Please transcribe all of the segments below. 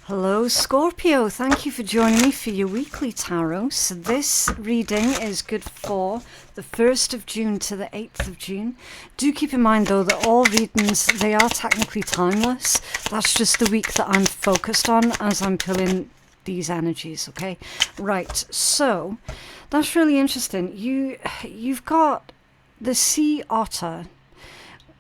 Hello Scorpio, thank you for joining me for your weekly tarot. So this reading is good for the 1st of June to the 8th of June. Do keep in mind though that all readings, they are technically timeless. That's just the week that I'm focused on as I'm pulling these energies, okay? Right, so that's really interesting. You've got the sea otter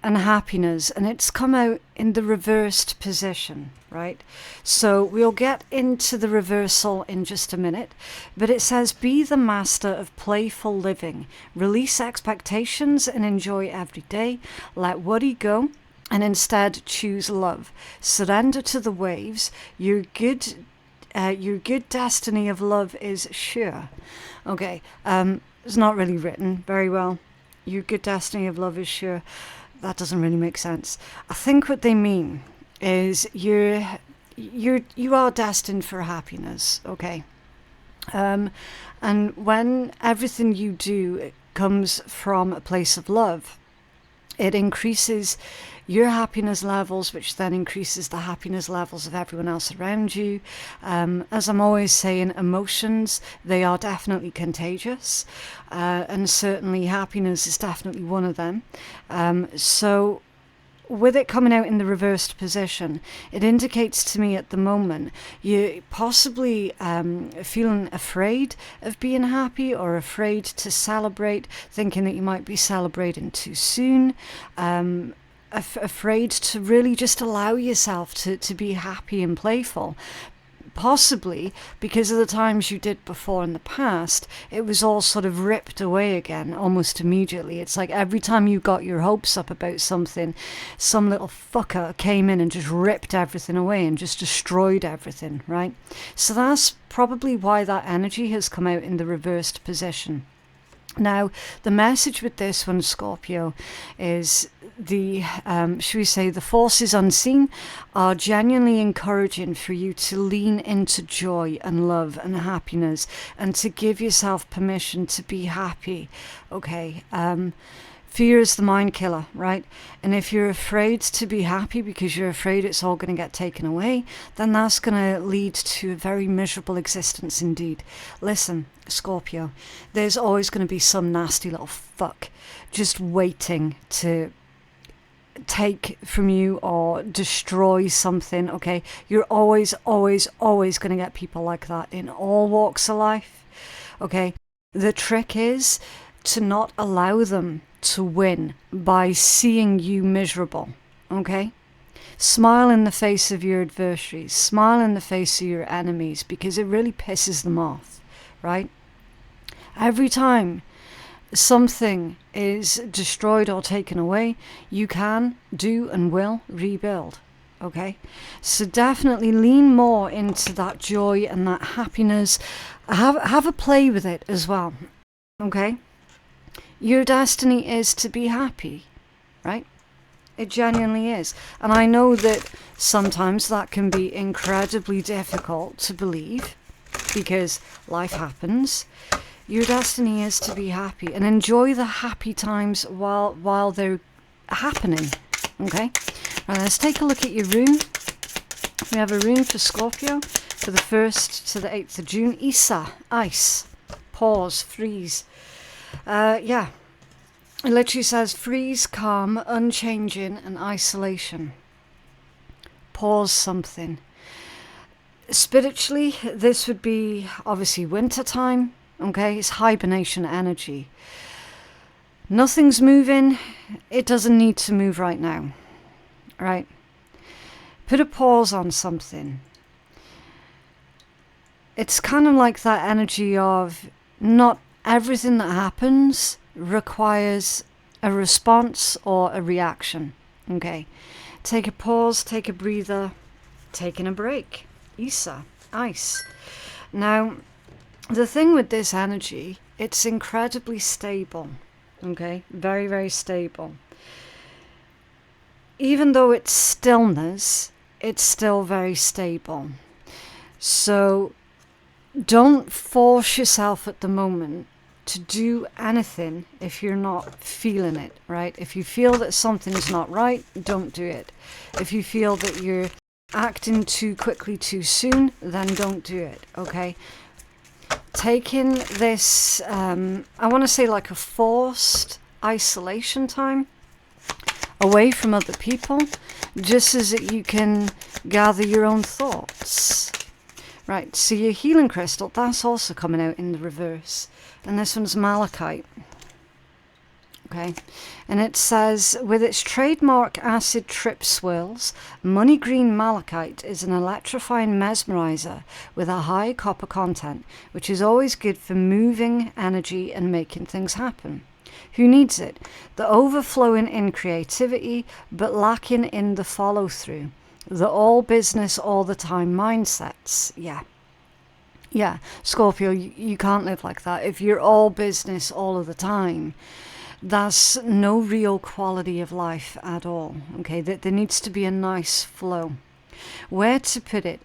and happiness, and it's come out in the reversed position, right? So we'll get into the reversal in just a minute, but it says, be the master of playful living, release expectations and enjoy every day, let worry go and instead choose love, surrender to the waves, your good destiny of love is sure. Okay, it's not really written very well. Your good destiny of love is sure. That doesn't really make sense. I think what they mean is you are destined for happiness, okay? And when everything you do comes from a place of love, it increases your happiness levels, which then increases the happiness levels of everyone else around you. As I'm always saying, emotions, they are definitely contagious, and certainly happiness is definitely one of them. So with it coming out in the reversed position, it indicates to me at the moment you're possibly feeling afraid of being happy or afraid to celebrate, thinking that you might be celebrating too soon, afraid to really just allow yourself to be happy and playful. Possibly because of the times you did before in the past, it was all sort of ripped away again almost immediately. It's like every time you got your hopes up about something, some little fucker came in and just ripped everything away and just destroyed everything, right? So that's probably why that energy has come out in the reversed position. Now, the message with this one, Scorpio, is should we say, the forces unseen are genuinely encouraging for you to lean into joy and love and happiness and to give yourself permission to be happy, okay? Fear is the mind killer, right? And if you're afraid to be happy because you're afraid it's all going to get taken away, then that's going to lead to a very miserable existence indeed. Listen, Scorpio, there's always going to be some nasty little fuck just waiting to take from you or destroy something, okay? You're always going to get people like that in all walks of life, okay? The trick is to not allow them to win by seeing you miserable, okay? Smile in the face of your adversaries, smile in the face of your enemies, because it really pisses them off, right? Every time something is destroyed or taken away, you can, do and will rebuild, okay? So definitely lean more into that joy and that happiness. Have a play with it as well, okay? Your destiny is to be happy, right? It genuinely is. And I know that sometimes that can be incredibly difficult to believe because life happens. Your destiny is to be happy and enjoy the happy times while they're happening, okay? Now let's take a look at your rune. We have a rune for Scorpio for the 1st to the 8th of June. Isa, ice, pause, freeze. Yeah, it literally says freeze, calm, unchanging, and isolation. Pause something. Spiritually, this would be obviously winter time, okay? It's hibernation energy. Nothing's moving. It doesn't need to move right now, right? Put a pause on something. It's kind of like that energy of not everything that happens requires a response or a reaction, okay? Take a pause, take a breather, taking a break. Isa, ice. Now, the thing with this energy, it's incredibly stable, okay? Very, very stable. Even though it's stillness, it's still very stable. So don't force yourself at the moment to do anything if you're not feeling it, right? If you feel that something's not right, don't do it. If you feel that you're acting too quickly too soon, then don't do it, okay? Taking this, I want to say like a forced isolation time away from other people, just so that you can gather your own thoughts. Right, so your healing crystal, that's also coming out in the reverse. And this one's malachite. Okay, and it says, with its trademark acid trip swirls, money green malachite is an electrifying mesmerizer with a high copper content, which is always good for moving energy and making things happen. Who needs it? The overflowing in creativity, but lacking in the follow through. The all business all the time mindsets. Yeah, Scorpio, you can't live like that. If you're all business all of the time, that's no real quality of life at all. Okay, there needs to be a nice flow. Where to put it?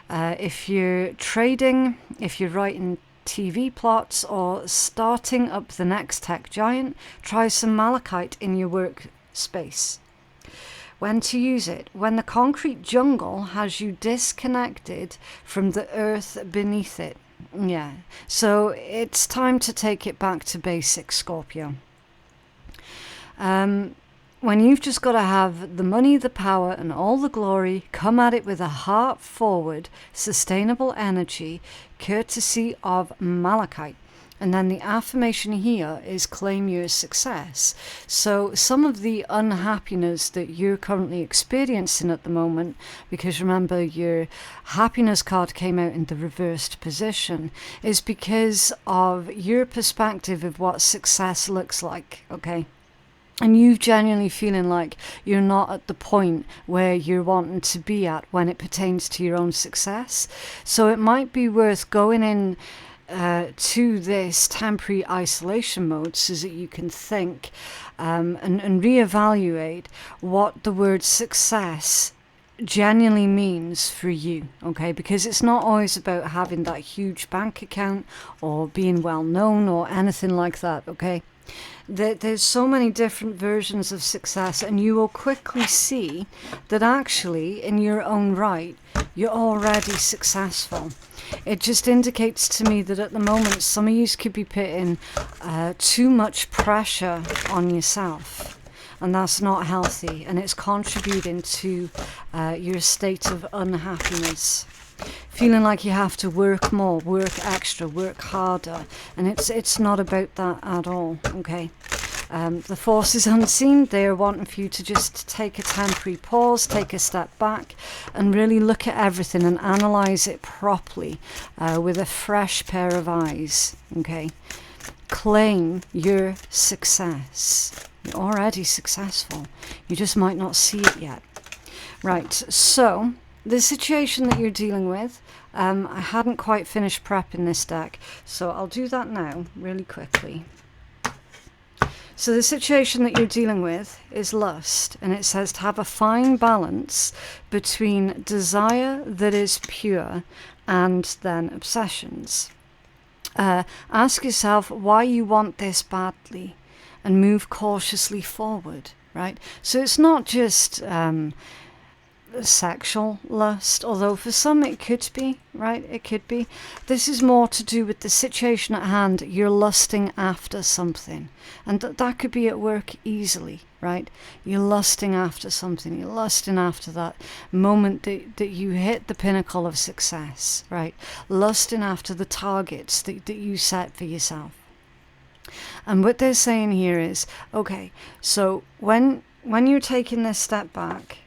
If you're trading, if you're writing TV plots, or starting up the next tech giant, try some malachite in your workspace. When to use it? When the concrete jungle has you disconnected from the earth beneath it. Yeah, so it's time to take it back to basics, Scorpio. When you've just got to have the money, the power, and all the glory, come at it with a heart-forward, sustainable energy, courtesy of malachite. And then the affirmation here is claim your success. So some of the unhappiness that you're currently experiencing at the moment, because remember your happiness card came out in the reversed position, is because of your perspective of what success looks like, okay? And you genuinely feeling like you're not at the point where you're wanting to be at when it pertains to your own success. So it might be worth going in to this temporary isolation mode so that you can think and reevaluate what the word success genuinely means for you, okay? Because it's not always about having that huge bank account or being well known or anything like that, okay? There's so many different versions of success, and you will quickly see that actually in your own right you're already successful. It just indicates to me that at the moment some of you could be putting too much pressure on yourself, and that's not healthy, and it's contributing to your state of unhappiness. Feeling like you have to work more, work extra, work harder, and it's not about that at all, okay? The forces unseen, they're wanting for you to just take a temporary pause, take a step back, and really look at everything and analyse it properly with a fresh pair of eyes, okay? Claim your success. You're already successful. You just might not see it yet. Right, so the situation that you're dealing with, I hadn't quite finished prepping this deck, so I'll do that now really quickly. So the situation that you're dealing with is lust, and it says to have a fine balance between desire that is pure and then obsessions. Ask yourself why you want this badly and move cautiously forward, right? So it's not just sexual lust, although for some it could be, right? It could be. This is more to do with the situation at hand. You're lusting after something, and that could be at work easily, right? You're lusting after something. You're lusting after that moment that you hit the pinnacle of success, right? Lusting after the targets that you set for yourself. And what they're saying here is, okay, so when you're taking this step back,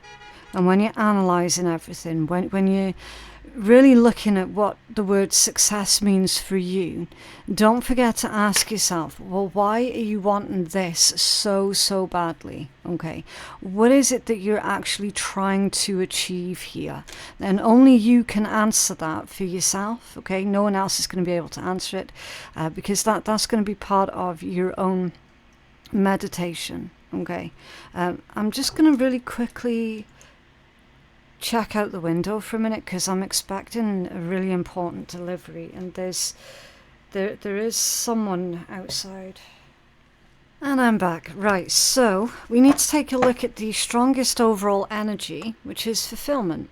and when you're analysing everything, when you're really looking at what the word success means for you, don't forget to ask yourself, well, why are you wanting this so badly? Okay, what is it that you're actually trying to achieve here? And only you can answer that for yourself, okay? No one else is going to be able to answer it because that's going to be part of your own meditation, okay? I'm just going to really quickly check out the window for a minute because I'm expecting a really important delivery, and there is someone outside. And I'm back. Right, so we need to take a look at the strongest overall energy, which is fulfillment.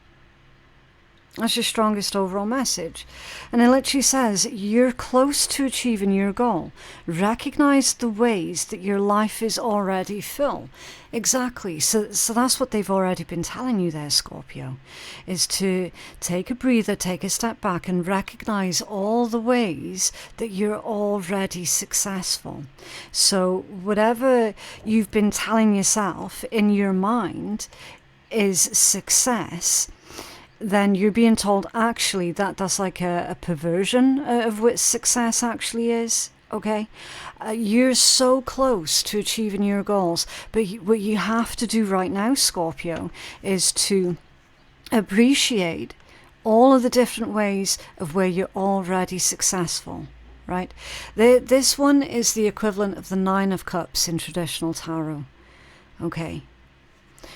That's your strongest overall message. And it literally says, you're close to achieving your goal. Recognize the ways that your life is already full. Exactly. So that's what they've already been telling you there, Scorpio, is to take a breather, take a step back and recognize all the ways that you're already successful. So whatever you've been telling yourself in your mind is success, then you're being told actually that's like a perversion of what success actually is. Okay, you're so close to achieving your goals, but what you have to do right now, Scorpio, is to appreciate all of the different ways of where you're already successful. Right, this one is the equivalent of the Nine of Cups in traditional tarot. Okay,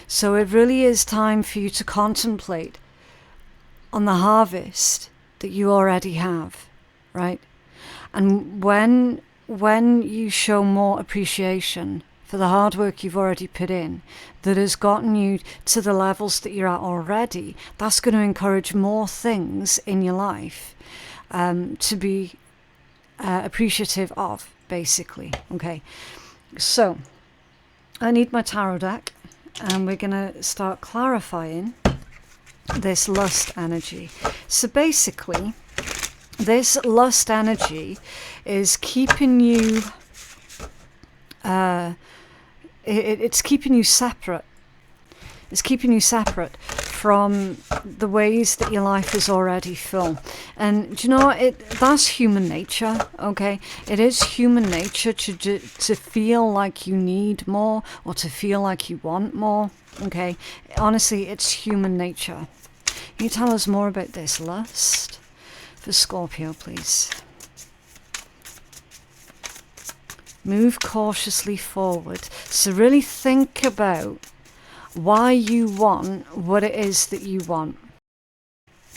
so it really is time for you to contemplate on the harvest that you already have, right? And when you show more appreciation for the hard work you've already put in, that has gotten you to the levels that you're at already, that's going to encourage more things in your life to be appreciative of, basically. Okay, so I need my tarot deck, and we're going to start clarifying this lust energy. So basically, this lust energy is keeping you it's keeping you separate. It's keeping you separate from the ways that your life is already full. And do you know what? That's human nature, okay? It is human nature to feel like you need more or to feel like you want more, okay? Honestly, it's human nature. Can you tell us more about this lust for Scorpio, please? Move cautiously forward. So really think about why you want what it is that you want.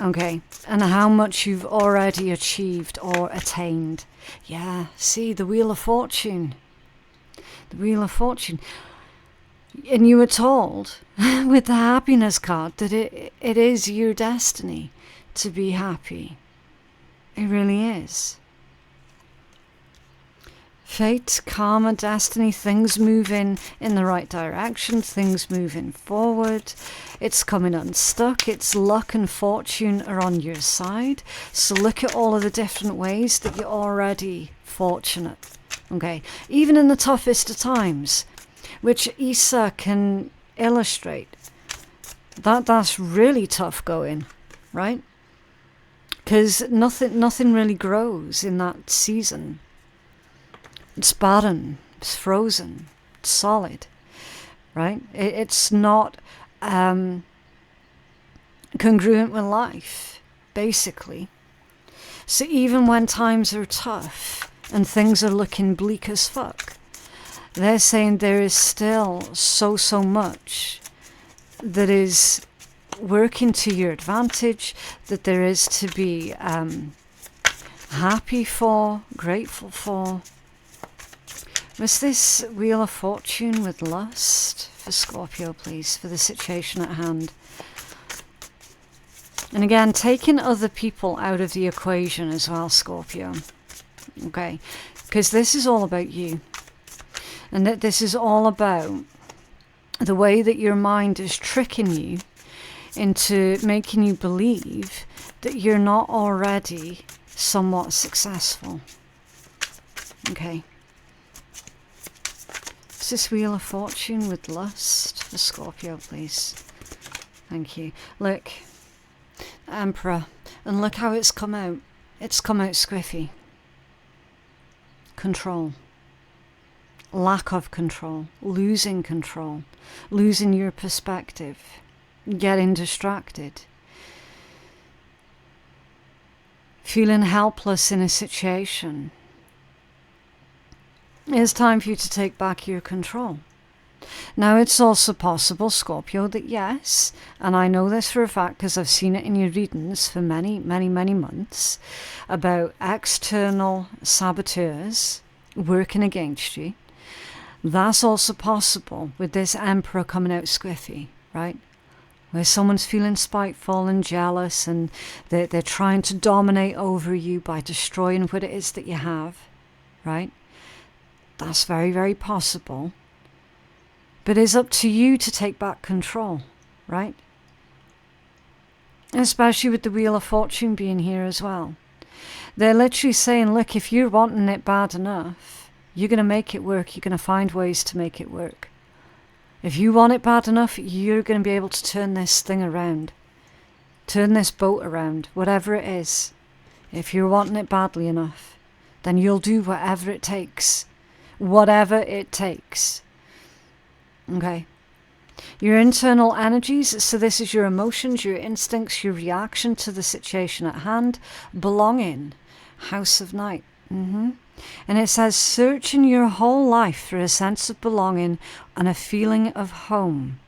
Okay, and how much you've already achieved or attained. Yeah, see, the Wheel of Fortune. The Wheel of Fortune. And you were told with the happiness card that it is your destiny to be happy. It really is. Fate, karma, destiny, things moving in the right direction, things moving forward. It's coming unstuck. It's luck and fortune are on your side. So look at all of the different ways that you're already fortunate. Okay, even in the toughest of times, which Isa can illustrate. That's really tough going, right? Because nothing really grows in that season. It's barren, it's frozen, it's solid, right? It's not congruent with life, basically. So even when times are tough and things are looking bleak as fuck, they're saying there is still so much that is working to your advantage, that there is to be happy for, grateful for. Was this Wheel of Fortune with lust for Scorpio, please, for the situation at hand? And again, taking other people out of the equation as well, Scorpio. Okay, because this is all about you. And that this is all about the way that your mind is tricking you into making you believe that you're not already somewhat successful. Okay. Is this Wheel of Fortune with lust for Scorpio, please? Thank you. Look, Emperor, and look how it's come out. It's come out squiffy. Control. Lack of control. Losing control. Losing your perspective. Getting distracted. Feeling helpless in a situation. It's time for you to take back your control. Now, it's also possible, Scorpio, that yes, and I know this for a fact because I've seen it in your readings for many months, about external saboteurs working against you. That's also possible with this Emperor coming out squiffy, right? where someone's feeling spiteful and jealous and they're trying to dominate over you by destroying what it is that you have, right? That's very, very possible. But it's up to you to take back control, right? Especially with the Wheel of Fortune being here as well. They're literally saying, look, if you're wanting it bad enough, you're going to make it work. You're going to find ways to make it work. If you want it bad enough, you're going to be able to turn this thing around. Turn this boat around, whatever it is. If you're wanting it badly enough, then you'll do whatever it takes. Whatever it takes. Okay? Your internal energies, so this is your emotions, your instincts, your reaction to the situation at hand. Belonging. House of Night. And it says, search in your whole life for a sense of belonging and a feeling of home.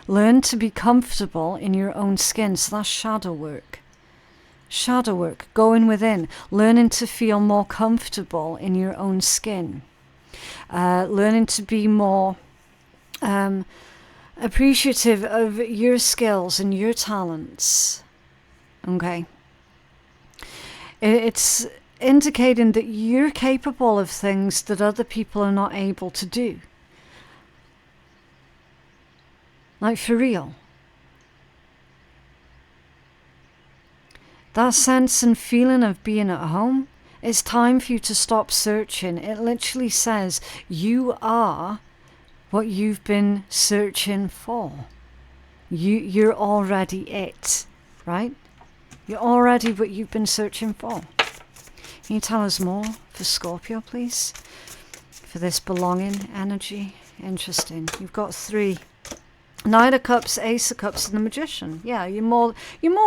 Learn to be comfortable in your own skin. So that's shadow work. Shadow work, going within. Learning to feel more comfortable in your own skin. Learning to be more appreciative of your skills and your talents. Okay. It's indicating that you're capable of things that other people are not able to do. Like for real. That sense and feeling of being at home, it's time for you to stop searching. It literally says you are what you've been searching for. You're already it, right? You're already what you've been searching for. Can you tell us more for Scorpio, please? For this belonging energy. Interesting. You've got 3. Knight of Cups, Ace of Cups, and the Magician. Yeah, you're more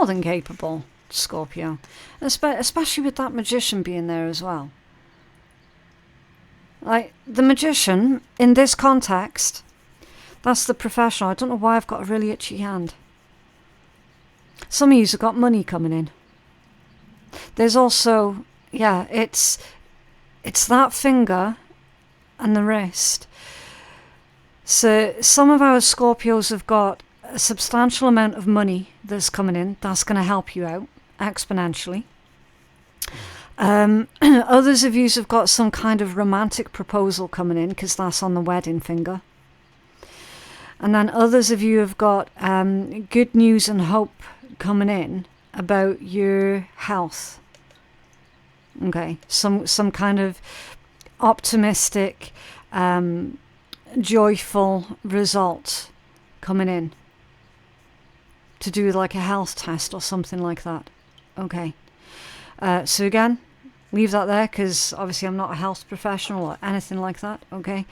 than capable, Scorpio. Especially with that Magician being there as well. Like, the Magician, in this context, that's the professional. I don't know why I've got a really itchy hand. Some of you have got money coming in. There's also, yeah, it's that finger and the wrist. So some of our Scorpios have got a substantial amount of money that's coming in. That's going to help you out exponentially. Others of you have got some kind of romantic proposal coming in because that's on the wedding finger. And then others of you have got good news and hope coming in about your health. Okay, some kind of optimistic, joyful result coming in to do with like a health test or something like that. Okay. So again, leave that there because obviously I'm not a health professional or anything like that, okay?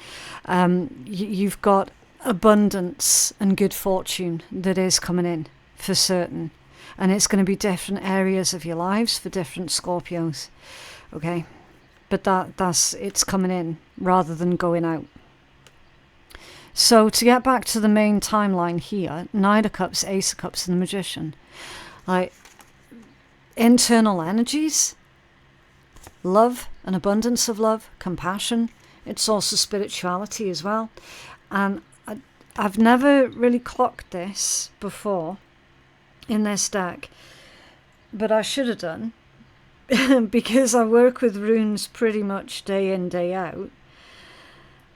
You've got abundance and good fortune that is coming in for certain. And it's going to be different areas of your lives for different Scorpios, okay? But it's coming in rather than going out. So to get back to the main timeline here, Knight of Cups, Ace of Cups, and the Magician. Like, internal energies, love, an abundance of love, compassion. It's also spirituality as well. And I've never really clocked this before in this deck, but I should have done because I work with runes pretty much day in, day out.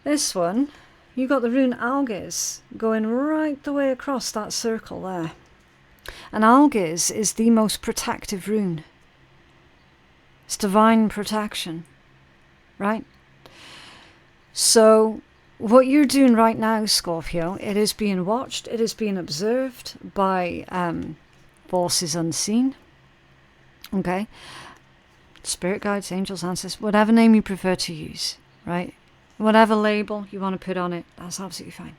This one, you got the rune Algiz going right the way across that circle there. And Algiz is the most protective rune. It's divine protection, right? So what you're doing right now, Scorpio, it is being watched, it is being observed by forces unseen, okay? Spirit guides, angels, ancestors, whatever name you prefer to use, right? Whatever label you want to put on it, that's absolutely fine.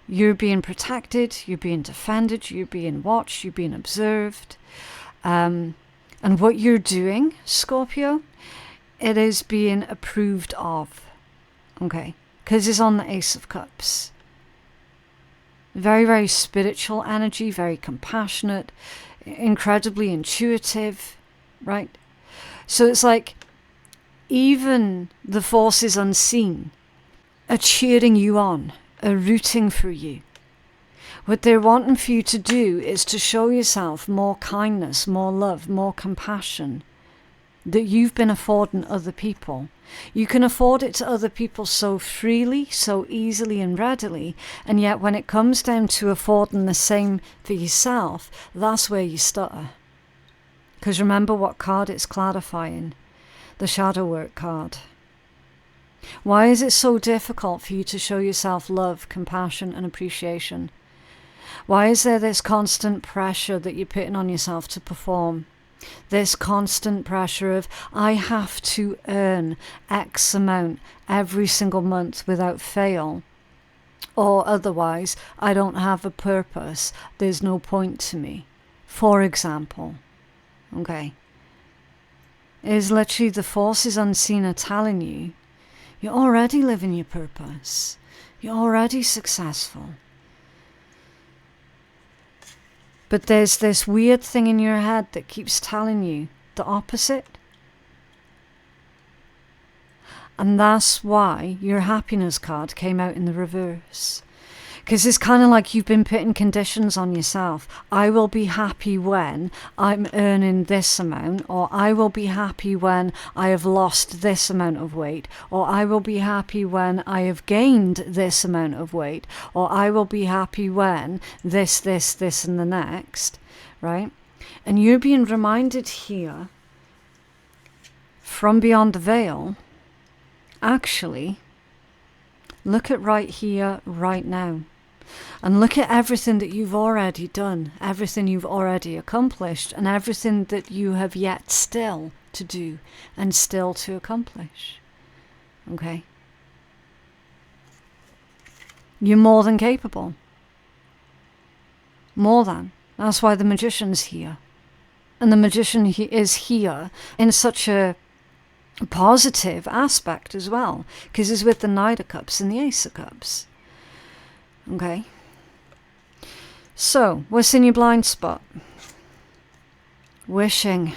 You're being protected, you're being defended, you're being watched, you're being observed. And what you're doing, Scorpio, it is being approved of, okay? Because it's on the Ace of Cups. Very, very spiritual energy, very compassionate, incredibly intuitive, right? So it's like even the forces unseen are cheering you on, are rooting for you. What they're wanting for you to do is to show yourself more kindness, more love, more compassion that you've been affording other people. You can afford it to other people so freely, so easily and readily, and yet when it comes down to affording the same for yourself, that's where you stutter. Because remember what card it's clarifying? The shadow work card. Why is it so difficult for you to show yourself love, compassion and appreciation? Why is there this constant pressure that you're putting on yourself to perform? This constant pressure of, I have to earn X amount every single month without fail, or otherwise I don't have a purpose, there's no point to me, for example. Okay. It is literally the forces unseen are telling you, you're already living your purpose, you're already successful. But there's this weird thing in your head that keeps telling you the opposite. And that's why your happiness card came out in the reverse. Because it's kind of like you've been putting conditions on yourself. I will be happy when I'm earning this amount, or I will be happy when I have lost this amount of weight, or I will be happy when I have gained this amount of weight, or I will be happy when this, and the next, right? And you're being reminded here from beyond the veil, actually, look at right here, right now. And look at everything that you've already done, everything you've already accomplished, and everything that you have yet still to do and still to accomplish. Okay? You're more than capable. More than. That's why the magician's here. And the magician is here in such a positive aspect as well, because he's with the Knight of Cups and the Ace of Cups. Okay. So, what's in your blind spot? Wishing.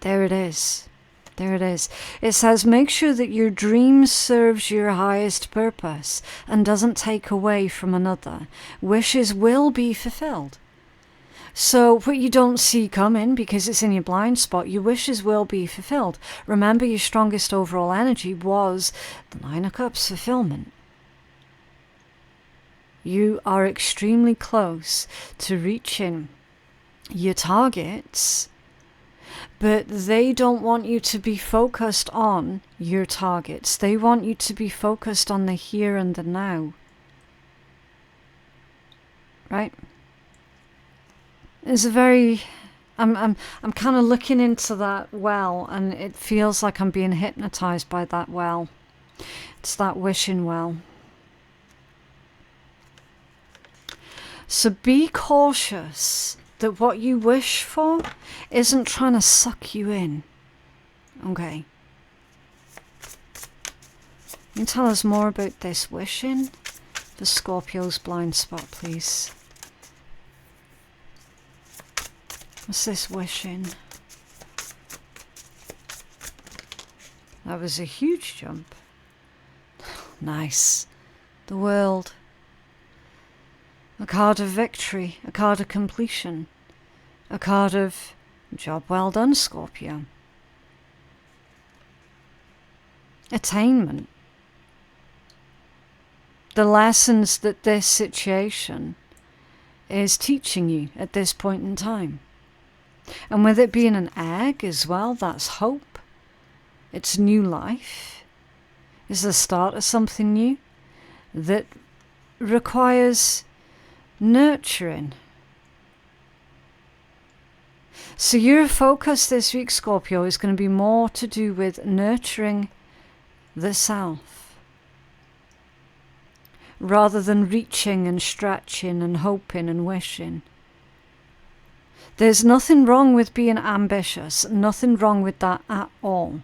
There it is. There it is. It says, make sure that your dream serves your highest purpose and doesn't take away from another. Wishes will be fulfilled. So what you don't see coming, because it's in your blind spot, your wishes will be fulfilled. Remember, your strongest overall energy was the Nine of Cups, fulfillment. You are extremely close to reaching your targets, but they don't want you to be focused on your targets. They want you to be focused on the here and the now. Right? It's a very... I'm kind of looking into that well, and it feels like I'm being hypnotized by that well. It's that wishing well. So be cautious that what you wish for isn't trying to suck you in. Okay. Can you tell us more about this wishing? The Scorpio's blind spot, please. What's this wishing? That was a huge jump. Nice. The World. A card of victory, a card of completion, a card of job well done, Scorpio. Attainment. The lessons that this situation is teaching you at this point in time. And with it being an egg as well, that's hope. It's new life. It's the start of something new that requires nurturing. So your focus this week, Scorpio, is going to be more to do with nurturing the self, rather than reaching and stretching and hoping and wishing. There's nothing wrong with being ambitious, nothing wrong with that at all.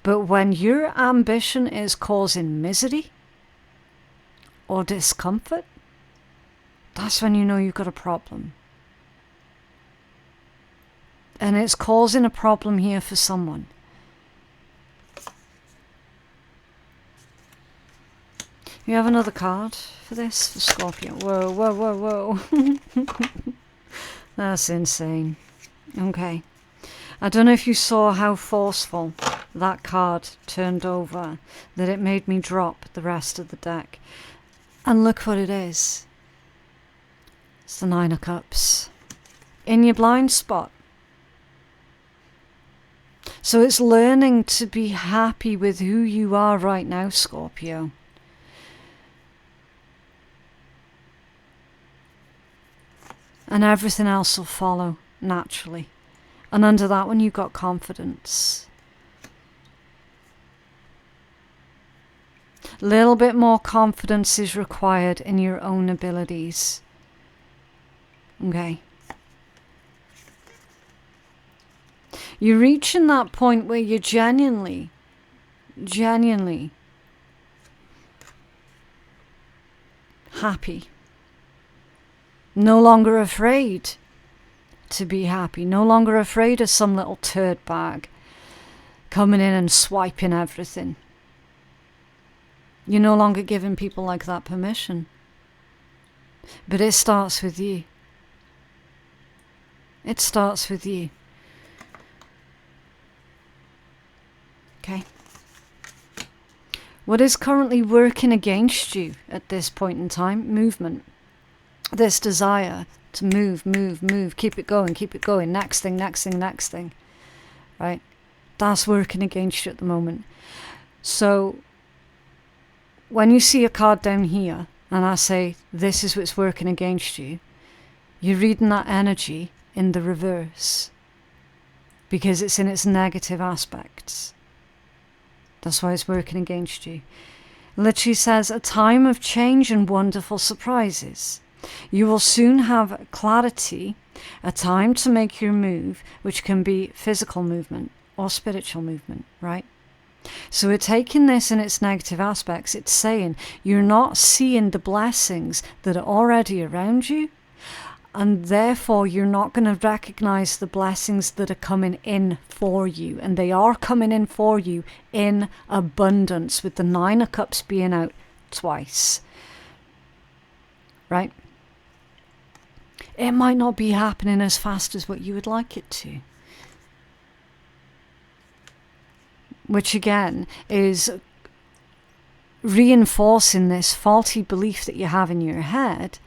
But when your ambition is causing misery or discomfort, that's when you know you've got a problem. And it's causing a problem here for someone. You have another card for this, for Scorpio. Whoa, whoa, whoa, whoa. That's insane. Okay. I don't know if you saw how forceful that card turned over, that it made me drop the rest of the deck. And look what it is. It's the Nine of Cups. In your blind spot. So it's learning to be happy with who you are right now, Scorpio. And everything else will follow naturally. And under that one, you've got confidence. A little bit more confidence is required in your own abilities. Okay. You're reaching that point where you're genuinely happy. No longer afraid to be happy. No longer afraid of some little turd bag coming in and swiping everything. You're no longer giving people like that permission. But it starts with you. It starts with you. Okay. What is currently working against you at this point in time? Movement. This desire to move, keep it going, next thing, right? That's working against you at the moment. So, when you see a card down here, and I say, this is what's working against you, you're reading that energy in the reverse, because it's in its negative aspects. That's why it's working against you. It literally says, a time of change and wonderful surprises. You will soon have clarity, a time to make your move, which can be physical movement or spiritual movement, right? So we're taking this in its negative aspects. It's saying you're not seeing the blessings that are already around you, and therefore you're not going to recognize the blessings that are coming in for you. And they are coming in for you in abundance, with the Nine of Cups being out twice, right? It might not be happening as fast as what you would like it to. Which again is reinforcing this faulty belief that you have in your head.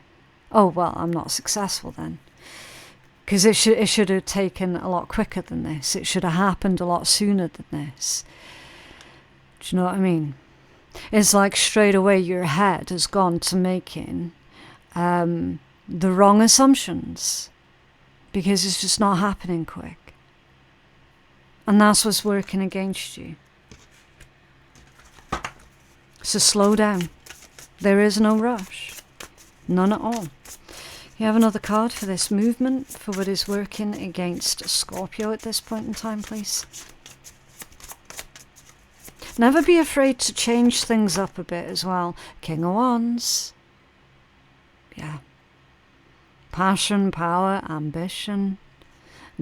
Oh, well, I'm not successful then. Because it should have taken a lot quicker than this. It should have happened a lot sooner than this. Do you know what I mean? It's like straight away your head has gone to making the wrong assumptions, because it's just not happening quick. And that's what's working against you. So slow down. There is no rush. None at all. You have another card for this movement, for what is working against Scorpio at this point in time, please. Never be afraid to change things up a bit as well. King of Wands. Yeah. Passion, power, ambition,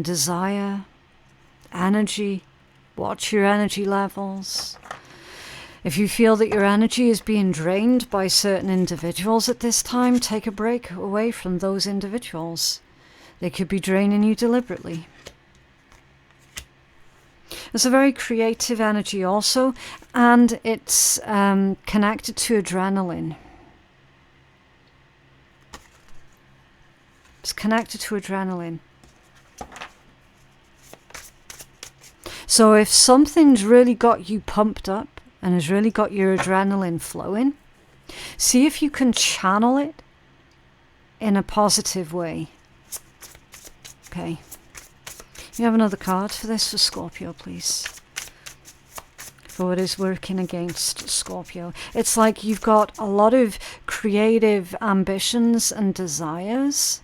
desire, energy. Watch your energy levels. If you feel that your energy is being drained by certain individuals at this time, take a break away from those individuals. They could be draining you deliberately. It's a very creative energy also, and it's connected to adrenaline. It's connected to adrenaline. So if something's really got you pumped up and has really got your adrenaline flowing, see if you can channel it in a positive way. Okay. You have another card for this, for Scorpio, please. For what is working against Scorpio. It's like you've got a lot of creative ambitions and desires,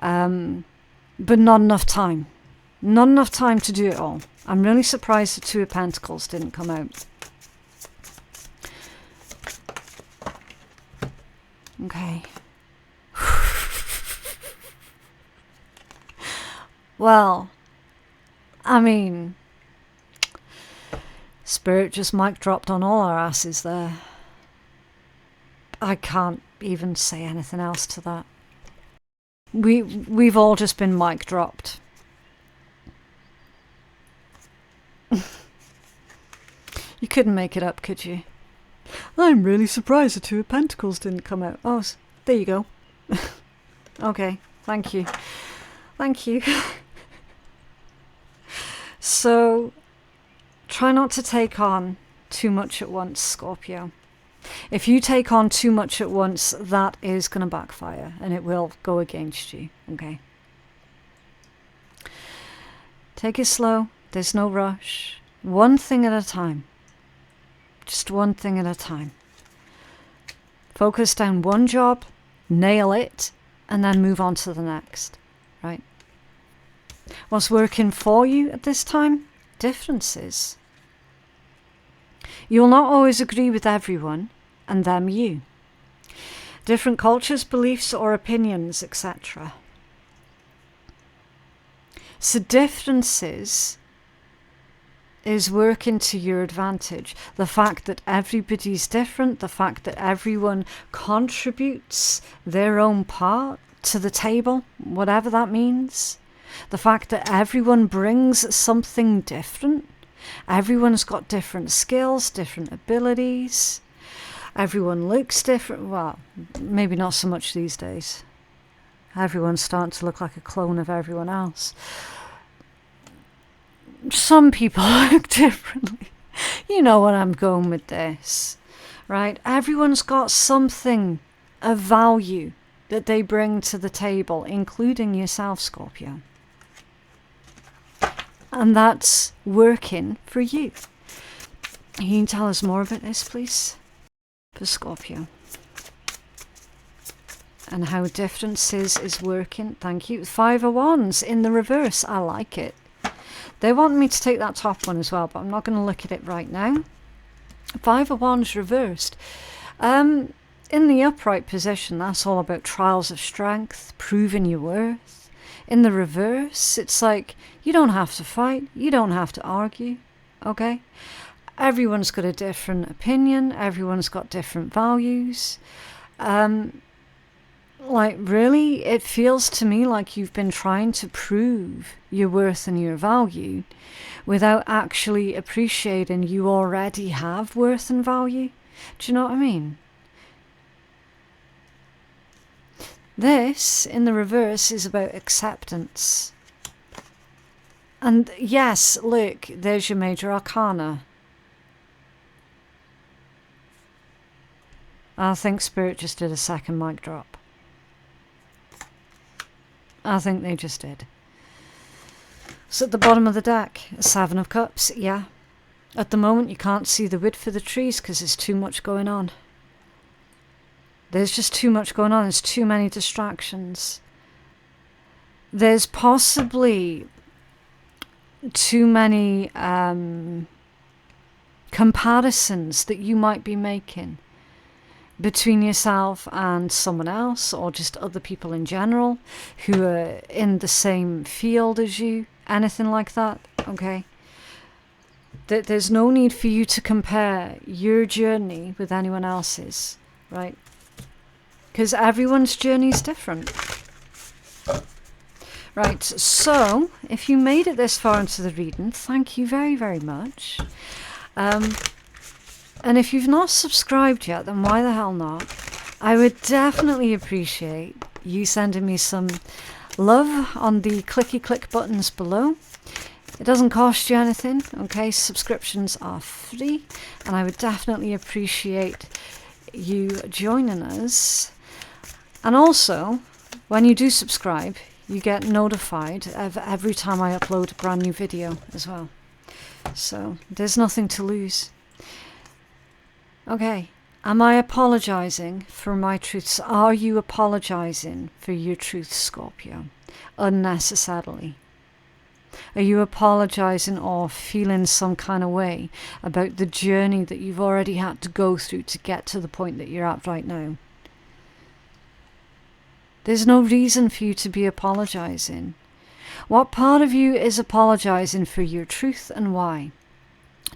but not enough time. Not enough time to do it all. I'm really surprised the Two of Pentacles didn't come out. Okay. Well, I mean, Spirit just mic dropped on all our asses there. I can't even say anything else to that. We've all just been mic dropped. You couldn't make it up, could you? I'm really surprised the Two of Pentacles didn't come out. Oh, there you go. Okay, thank you. Thank you. So, try not to take on too much at once, Scorpio. If you take on too much at once, that is going to backfire and it will go against you, okay? Take it slow. There's no rush. One thing at a time. Just one thing at a time. Focus down one job, nail it, and then move on to the next, right? What's working for you at this time? Differences. You'll not always agree with everyone, and them you. Different cultures, beliefs, or opinions, etc. So differences is working to your advantage. The fact that everybody's different, the fact that everyone contributes their own part to the table, whatever that means. The fact that everyone brings something different. Everyone's got different skills, different abilities. Everyone looks different. Well, maybe not so much these days. Everyone's starting to look like a clone of everyone else. Some people look differently. You know where I'm going with this, right? Everyone's got something of value that they bring to the table, including yourself, Scorpio. And that's working for you. Can you tell us more about this, please? For Scorpio. And how differences is working. Thank you. 5 of Wands in the reverse. I like it. They want me to take that top one as well, but I'm not going to look at it right now. 5 of Wands reversed. In the upright position, that's all about trials of strength, proving your worth. In the reverse, it's like, you don't have to fight, you don't have to argue, okay? Everyone's got a different opinion, everyone's got different values. Like, really, it feels to me like you've been trying to prove your worth and your value without actually appreciating you already have worth and value. Do you know what I mean? This, in the reverse, is about acceptance. And yes, look, there's your major arcana. I think Spirit just did a second mic drop. I think they just did. So at the bottom of the deck, 7 of Cups, yeah. At the moment, you can't see the wood for the trees because there's too much going on. There's just too much going on. There's too many distractions. There's possibly too many comparisons that you might be making between yourself and someone else, or just other people in general who are in the same field as you, anything like that, okay? There's no need for you to compare your journey with anyone else's, right? Because everyone's journey is different. Right, so if you made it this far into the reading, thank you very, very much. And if you've not subscribed yet, then why the hell not? I would definitely appreciate you sending me some love on the clicky click buttons below. It doesn't cost you anything, okay? Subscriptions are free, and I would definitely appreciate you joining us. And also, when you do subscribe, you get notified of every time I upload a brand new video as well. So there's nothing to lose. Okay, am I apologizing for my truths? Are you apologizing for your truths, Scorpio? Unnecessarily. Are you apologizing or feeling some kind of way about the journey that you've already had to go through to get to the point that you're at right now? There's no reason for you to be apologizing. What part of you is apologizing for your truth and why?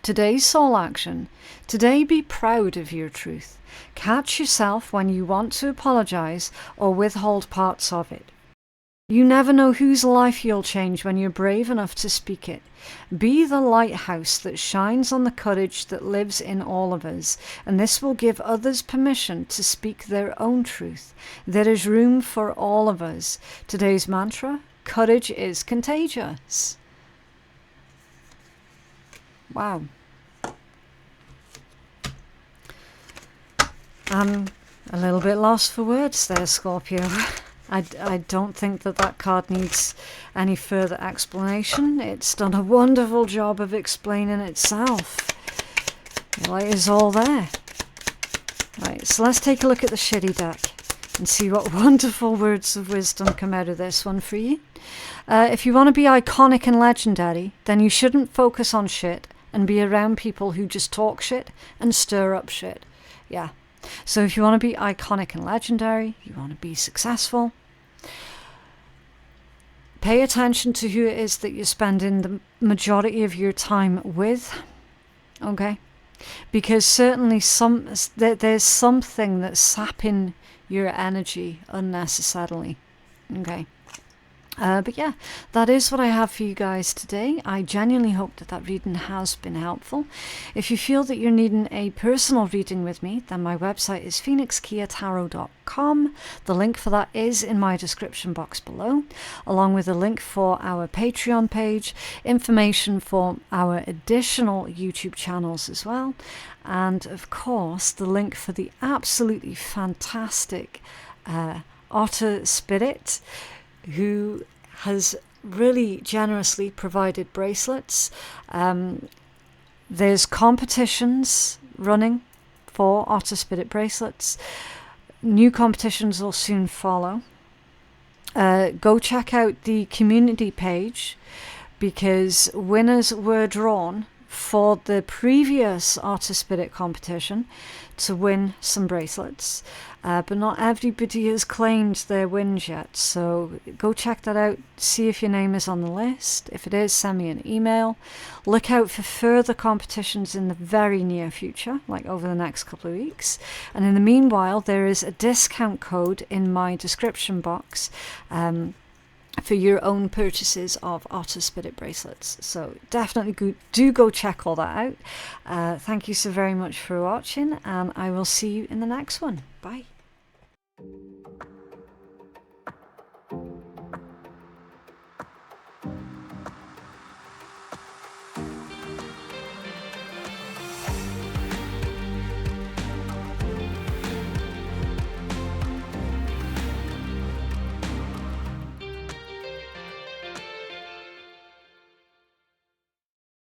Today's soul action. Today be proud of your truth. Catch yourself when you want to apologize or withhold parts of it. You never know whose life you'll change when you're brave enough to speak it. Be the lighthouse that shines on the courage that lives in all of us, and this will give others permission to speak their own truth. There is room for all of us. Today's mantra: courage is contagious. Wow. I'm a little bit lost for words there, Scorpio. I don't think that card needs any further explanation. It's done a wonderful job of explaining itself. The light is all there. Right, so let's take a look at the shitty deck and see what wonderful words of wisdom come out of this one for you. If you want to be iconic and legendary, then you shouldn't focus on shit and be around people who just talk shit and stir up shit. Yeah. So if you want to be iconic and legendary, you want to be successful, pay attention to who it is that you're spending the majority of your time with, okay? Because certainly there's something that's sapping your energy unnecessarily, okay? But yeah, that is what I have for you guys today. I genuinely hope that reading has been helpful. If you feel that you're needing a personal reading with me, then my website is phoenixkeiatarot.com. The link for that is in my description box below, along with a link for our Patreon page, information for our additional YouTube channels as well, and of course the link for the absolutely fantastic Otter Spirit, who has really generously provided bracelets. There's competitions running for Otter Spirit bracelets. New competitions will soon follow. Go check out the community page, because winners were drawn for the previous Otter Spirit competition to win some bracelets. But not everybody has claimed their wins yet, so go check that out, see if your name is on the list. If it is, send me an email. Look out for further competitions in the very near future, like over the next couple of weeks. And in the meanwhile, there is a discount code in my description box for your own purchases of Otter Spirit bracelets. So definitely do go check all that out. Thank you so very much for watching, and I will see you in the next one. Bye.